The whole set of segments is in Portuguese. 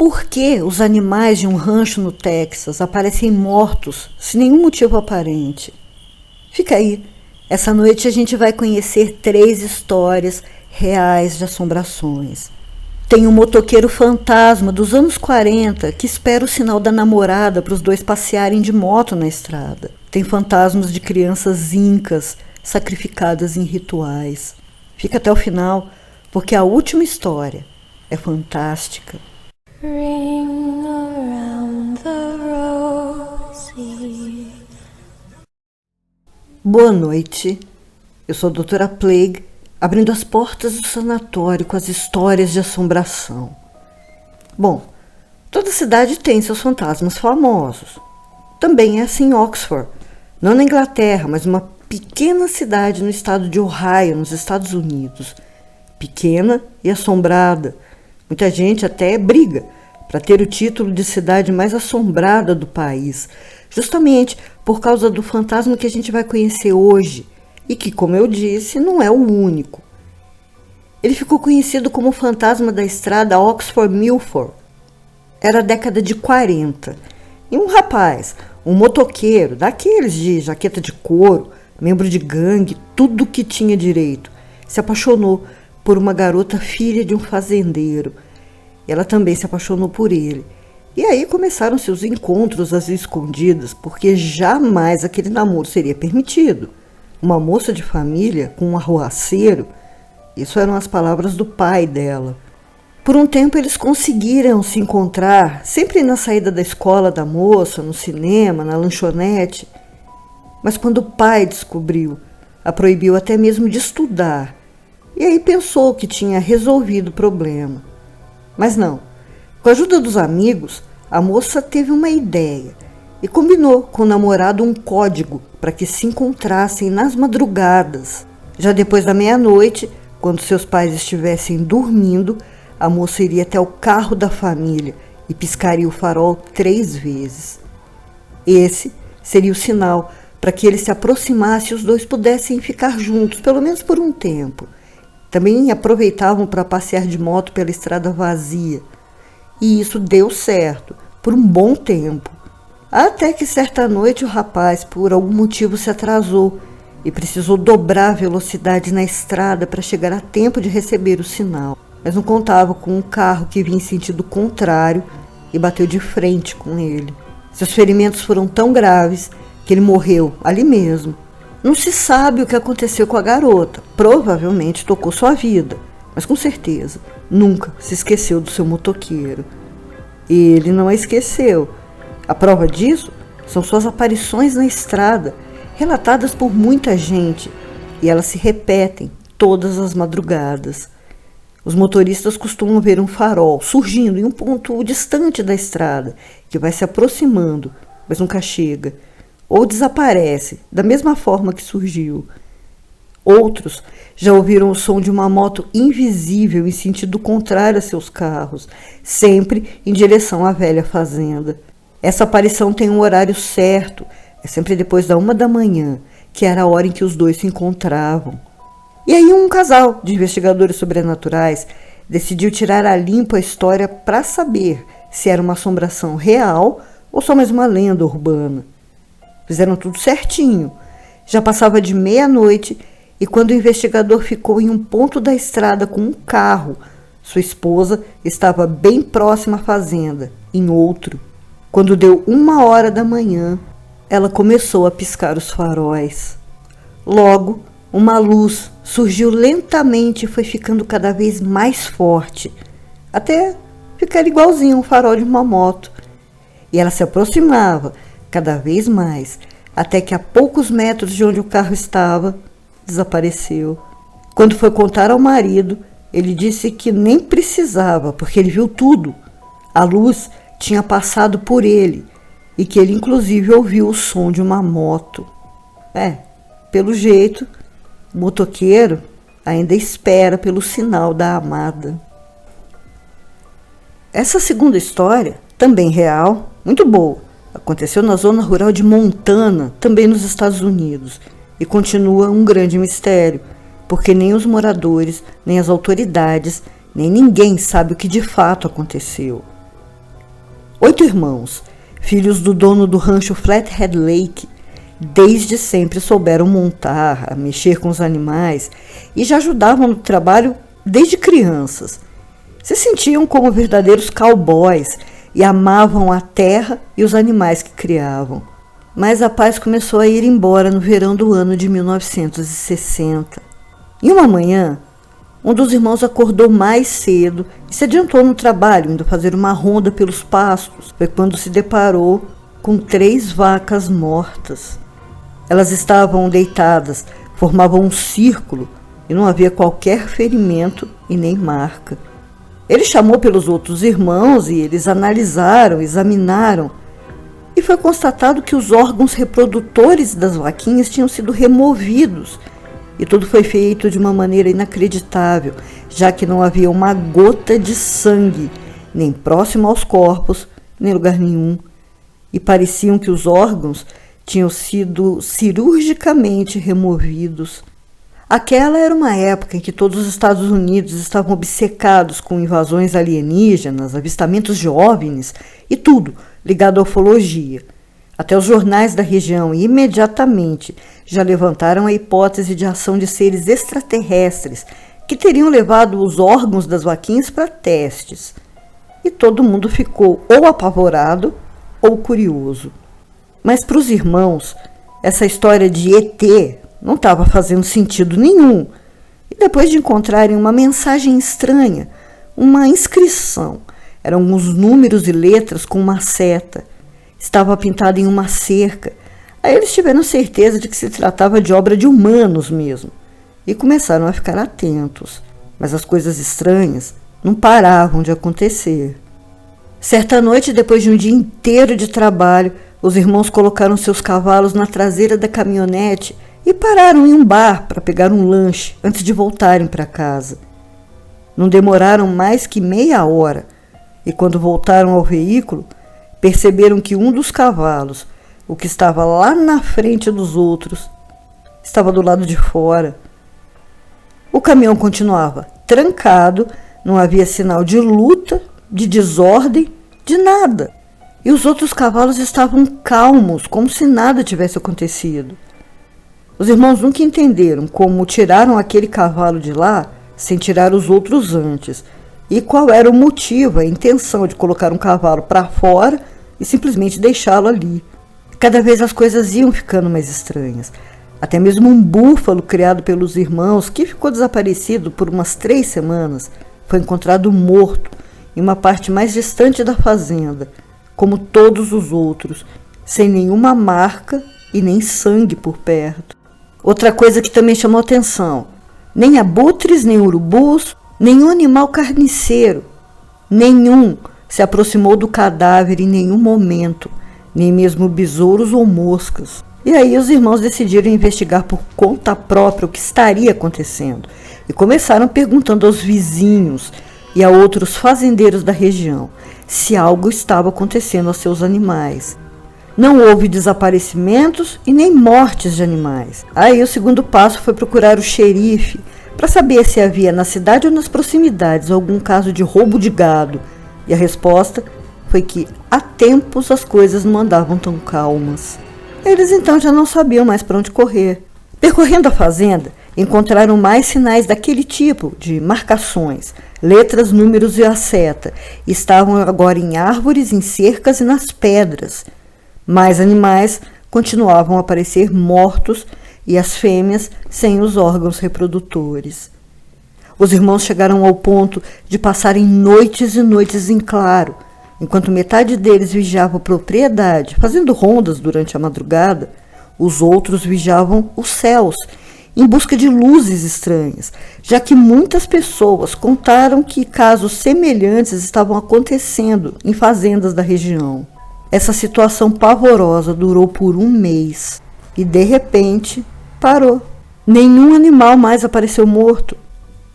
Por que os animais de um rancho no Texas aparecem mortos sem nenhum motivo aparente? Fica aí. Essa noite a gente vai conhecer 3 histórias reais de assombrações. Tem um motoqueiro fantasma dos anos 40 que espera o sinal da namorada para os dois passearem de moto na estrada. Tem fantasmas de crianças incas sacrificadas em rituais. Fica até o final, porque a última história é fantástica. Ring around the rosy. Boa noite, eu sou a Doutora Plague, abrindo as portas do sanatório com as histórias de assombração. Bom, toda cidade tem seus fantasmas famosos. Também é assim em Oxford, não na Inglaterra, mas uma pequena cidade no estado de Ohio, nos Estados Unidos. Pequena e assombrada. Muita gente até briga para ter o título de cidade mais assombrada do país, justamente por causa do fantasma que a gente vai conhecer hoje e que, como eu disse, não é o único. Ele ficou conhecido como o fantasma da estrada Oxford-Milford. Era a década de 40 e um rapaz, um motoqueiro, daqueles de jaqueta de couro, membro de gangue, tudo que tinha direito, se apaixonou por uma garota filha de um fazendeiro. Ela também se apaixonou por ele. E aí começaram seus encontros às escondidas, porque jamais aquele namoro seria permitido. Uma moça de família com um arruaceiro, isso eram as palavras do pai dela. Por um tempo eles conseguiram se encontrar, sempre na saída da escola da moça, no cinema, na lanchonete. Mas quando o pai descobriu, a proibiu até mesmo de estudar. E aí pensou que tinha resolvido o problema. Mas não. Com a ajuda dos amigos, a moça teve uma ideia e combinou com o namorado um código para que se encontrassem nas madrugadas. Já depois da meia-noite, quando seus pais estivessem dormindo, a moça iria até o carro da família e piscaria o farol 3 vezes. Esse seria o sinal para que eles se aproximassem e os dois pudessem ficar juntos, pelo menos por um tempo. Também aproveitavam para passear de moto pela estrada vazia. E isso deu certo, por um bom tempo. Até que certa noite o rapaz, por algum motivo, se atrasou e precisou dobrar a velocidade na estrada para chegar a tempo de receber o sinal. Mas não contava com um carro que vinha em sentido contrário e bateu de frente com ele. Seus ferimentos foram tão graves que ele morreu ali mesmo. Não se sabe o que aconteceu com a garota. Provavelmente tocou sua vida, mas com certeza nunca se esqueceu do seu motoqueiro. Ele não a esqueceu. A prova disso são suas aparições na estrada, relatadas por muita gente, e elas se repetem todas as madrugadas. Os motoristas costumam ver um farol surgindo em um ponto distante da estrada, que vai se aproximando, mas nunca chega, ou desaparece, da mesma forma que surgiu. Outros já ouviram o som de uma moto invisível em sentido contrário a seus carros, sempre em direção à velha fazenda. Essa aparição tem um horário certo, é sempre depois da 1 da manhã, que era a hora em que os dois se encontravam. E aí um casal de investigadores sobrenaturais decidiu tirar a limpo a história para saber se era uma assombração real ou só mais uma lenda urbana. Fizeram tudo certinho. Já passava de meia-noite e quando o investigador ficou em um ponto da estrada com um carro, sua esposa estava bem próxima à fazenda, em outro. Quando deu 1 hora da manhã, ela começou a piscar os faróis. Logo, uma luz surgiu lentamente e foi ficando cada vez mais forte, até ficar igualzinho um farol de uma moto. E ela se aproximava cada vez mais, até que a poucos metros de onde o carro estava, desapareceu. Quando foi contar ao marido, ele disse que nem precisava, porque ele viu tudo. A luz tinha passado por ele e que ele inclusive ouviu o som de uma moto. Pelo jeito, o motoqueiro ainda espera pelo sinal da amada. Essa segunda história, também real, muito boa, aconteceu na zona rural de Montana, também nos Estados Unidos, e continua um grande mistério, porque nem os moradores, nem as autoridades, nem ninguém sabe o que de fato aconteceu. 8 irmãos, filhos do dono do rancho Flathead Lake, desde sempre souberam montar, mexer com os animais e já ajudavam no trabalho desde crianças. Se sentiam como verdadeiros cowboys e amavam a terra e os animais que criavam. Mas a paz começou a ir embora no verão do ano de 1960. Em uma manhã, um dos irmãos acordou mais cedo e se adiantou no trabalho, indo fazer uma ronda pelos pastos. Foi quando se deparou com 3 vacas mortas. Elas estavam deitadas, formavam um círculo e não havia qualquer ferimento e nem marca. Ele chamou pelos outros irmãos e eles analisaram, examinaram, e foi constatado que os órgãos reprodutores das vaquinhas tinham sido removidos, e tudo foi feito de uma maneira inacreditável, já que não havia uma gota de sangue, nem próximo aos corpos, nem lugar nenhum, e pareciam que os órgãos tinham sido cirurgicamente removidos. Aquela era uma época em que todos os Estados Unidos estavam obcecados com invasões alienígenas, avistamentos de OVNIs e tudo ligado à ufologia. Até os jornais da região imediatamente já levantaram a hipótese de ação de seres extraterrestres que teriam levado os órgãos das vaquinhas para testes. E todo mundo ficou ou apavorado ou curioso. Mas para os irmãos, essa história de ET não estava fazendo sentido nenhum. E depois de encontrarem uma mensagem estranha, uma inscrição, eram alguns números e letras com uma seta, estava pintada em uma cerca. Aí eles tiveram certeza de que se tratava de obra de humanos mesmo, e começaram a ficar atentos. Mas as coisas estranhas não paravam de acontecer. Certa noite, depois de um dia inteiro de trabalho, os irmãos colocaram seus cavalos na traseira da caminhonete e pararam em um bar para pegar um lanche antes de voltarem para casa. Não demoraram mais que meia hora e, quando voltaram ao veículo, perceberam que um dos cavalos, o que estava lá na frente dos outros, estava do lado de fora. O caminhão continuava trancado, não havia sinal de luta, de desordem, de nada. E os outros cavalos estavam calmos, como se nada tivesse acontecido. Os irmãos nunca entenderam como tiraram aquele cavalo de lá sem tirar os outros antes, e qual era o motivo, a intenção de colocar um cavalo para fora e simplesmente deixá-lo ali. Cada vez as coisas iam ficando mais estranhas. Até mesmo um búfalo criado pelos irmãos, que ficou desaparecido por umas 3 semanas, foi encontrado morto em uma parte mais distante da fazenda, como todos os outros, sem nenhuma marca e nem sangue por perto. Outra coisa que também chamou atenção: nem abutres, nem urubus, nenhum animal carniceiro, nenhum se aproximou do cadáver em nenhum momento, nem mesmo besouros ou moscas. E aí os irmãos decidiram investigar por conta própria o que estaria acontecendo e começaram perguntando aos vizinhos e a outros fazendeiros da região se algo estava acontecendo aos seus animais. Não houve desaparecimentos e nem mortes de animais. Aí o segundo passo foi procurar o xerife para saber se havia na cidade ou nas proximidades algum caso de roubo de gado. E a resposta foi que há tempos as coisas não andavam tão calmas. Eles então já não sabiam mais para onde correr. Percorrendo a fazenda, encontraram mais sinais daquele tipo, de marcações, letras, números e a seta. Estavam agora em árvores, em cercas e nas pedras. Mais animais continuavam a aparecer mortos e as fêmeas sem os órgãos reprodutores. Os irmãos chegaram ao ponto de passarem noites e noites em claro, enquanto metade deles vigiava a propriedade, fazendo rondas durante a madrugada. Os outros vigiavam os céus, em busca de luzes estranhas, já que muitas pessoas contaram que casos semelhantes estavam acontecendo em fazendas da região. Essa situação pavorosa durou por 1 mês e, de repente, parou. Nenhum animal mais apareceu morto.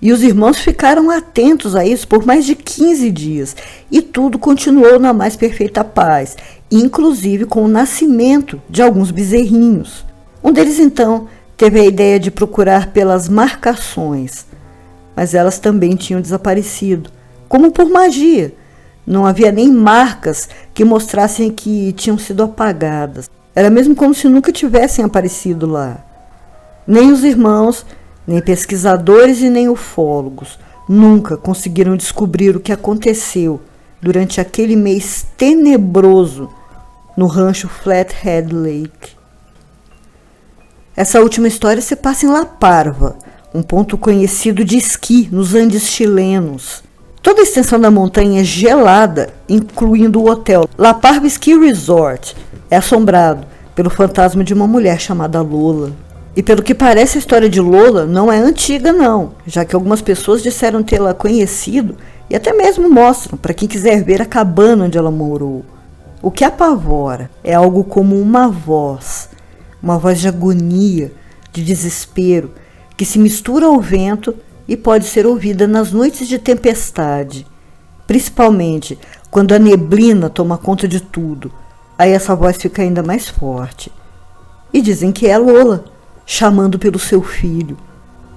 E os irmãos ficaram atentos a isso por mais de 15 dias e tudo continuou na mais perfeita paz, inclusive com o nascimento de alguns bezerrinhos. Um deles, então, teve a ideia de procurar pelas marcações, mas elas também tinham desaparecido, como por magia, Não havia nem marcas que mostrassem que tinham sido apagadas. Era mesmo como se nunca tivessem aparecido lá. Nem os irmãos, nem pesquisadores e nem ufólogos nunca conseguiram descobrir o que aconteceu durante aquele mês tenebroso no rancho Flathead Lake. Essa última história se passa em La Parva, um ponto conhecido de esqui nos Andes chilenos. Toda a extensão da montanha é gelada, incluindo o hotel La Parva Ski Resort. É assombrado pelo fantasma de uma mulher chamada Lola. E pelo que parece, a história de Lola não é antiga não, já que algumas pessoas disseram tê-la conhecido e até mesmo mostram para quem quiser ver a cabana onde ela morou. O que apavora é algo como uma voz de agonia, de desespero, que se mistura ao vento e pode ser ouvida nas noites de tempestade, principalmente quando a neblina toma conta de tudo. Aí essa voz fica ainda mais forte. E dizem que é Lola, chamando pelo seu filho.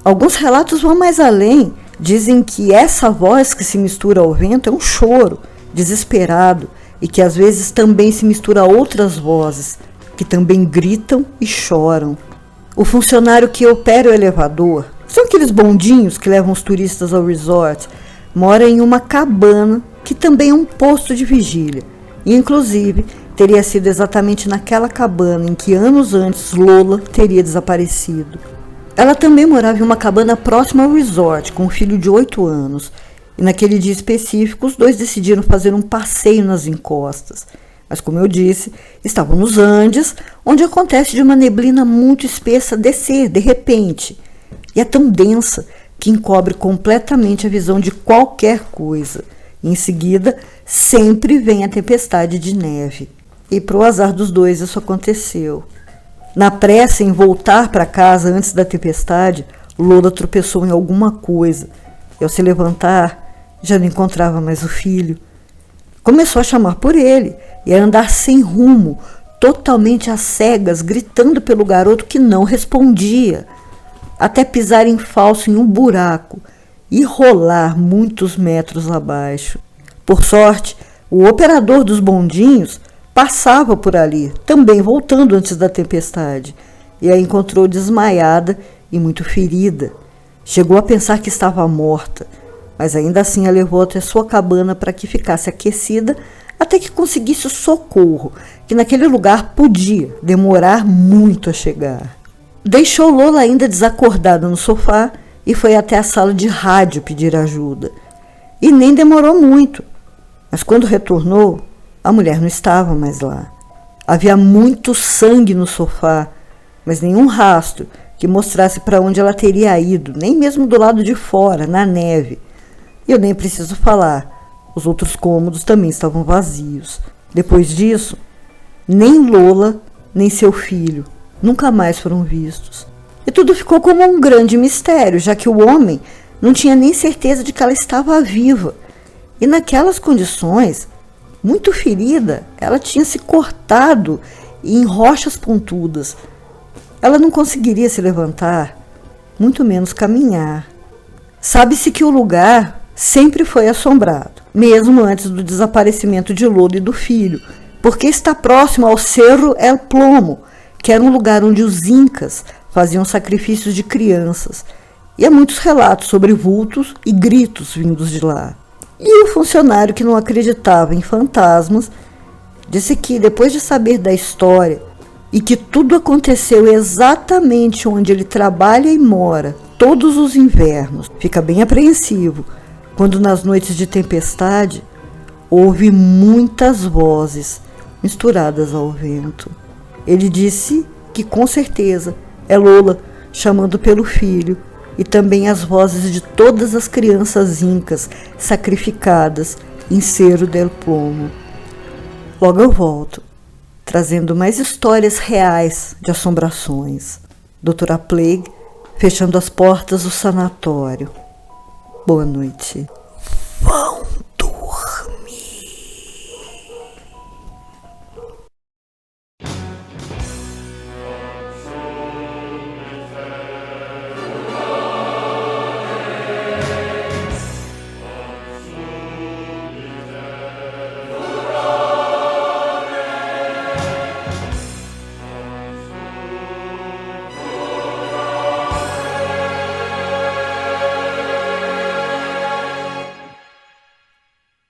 Alguns relatos vão mais além, dizem que essa voz que se mistura ao vento é um choro desesperado e que às vezes também se mistura a outras vozes, que também gritam e choram. O funcionário que opera o elevador, são aqueles bondinhos que levam os turistas ao resort, mora em uma cabana que também é um posto de vigília. E, inclusive, teria sido exatamente naquela cabana em que anos antes Lola teria desaparecido. Ela também morava em uma cabana próxima ao resort, com um filho de 8 anos. E naquele dia específico, os dois decidiram fazer um passeio nas encostas. Mas, como eu disse, estavam nos Andes, onde acontece de uma neblina muito espessa descer de repente. E é tão densa que encobre completamente a visão de qualquer coisa. E, em seguida, sempre vem a tempestade de neve. E, para o azar dos dois, isso aconteceu. Na pressa em voltar para casa antes da tempestade, Lola tropeçou em alguma coisa. E, ao se levantar, já não encontrava mais o filho. Começou a chamar por ele e a andar sem rumo, totalmente às cegas, gritando pelo garoto que não respondia, até pisar em falso em um buraco e rolar muitos metros abaixo. Por sorte, o operador dos bondinhos passava por ali, também voltando antes da tempestade, e a encontrou desmaiada e muito ferida. Chegou a pensar que estava morta, mas ainda assim a levou até sua cabana para que ficasse aquecida até que conseguisse o socorro, que naquele lugar podia demorar muito a chegar. Deixou Lola ainda desacordada no sofá e foi até a sala de rádio pedir ajuda. E nem demorou muito, mas quando retornou, a mulher não estava mais lá. Havia muito sangue no sofá, mas nenhum rastro que mostrasse para onde ela teria ido, nem mesmo do lado de fora, na neve. E eu nem preciso falar, os outros cômodos também estavam vazios. Depois disso, nem Lola, nem seu filho nunca mais foram vistos. E tudo ficou como um grande mistério, já que o homem não tinha nem certeza de que ela estava viva. E naquelas condições, muito ferida, ela tinha se cortado em rochas pontudas. Ela não conseguiria se levantar, muito menos caminhar. Sabe-se que o lugar sempre foi assombrado, mesmo antes do desaparecimento de Lola e do filho, porque está próximo ao Cerro El Plomo, que era um lugar onde os incas faziam sacrifícios de crianças. E há muitos relatos sobre vultos e gritos vindos de lá. E o funcionário que não acreditava em fantasmas disse que, depois de saber da história e que tudo aconteceu exatamente onde ele trabalha e mora todos os invernos, fica bem apreensivo quando nas noites de tempestade ouve muitas vozes misturadas ao vento. Ele disse que com certeza é Lola chamando pelo filho e também as vozes de todas as crianças incas sacrificadas em Cerro del Plomo. Logo eu volto, trazendo mais histórias reais de assombrações. Doutora Plague fechando as portas do sanatório. Boa noite. Vão!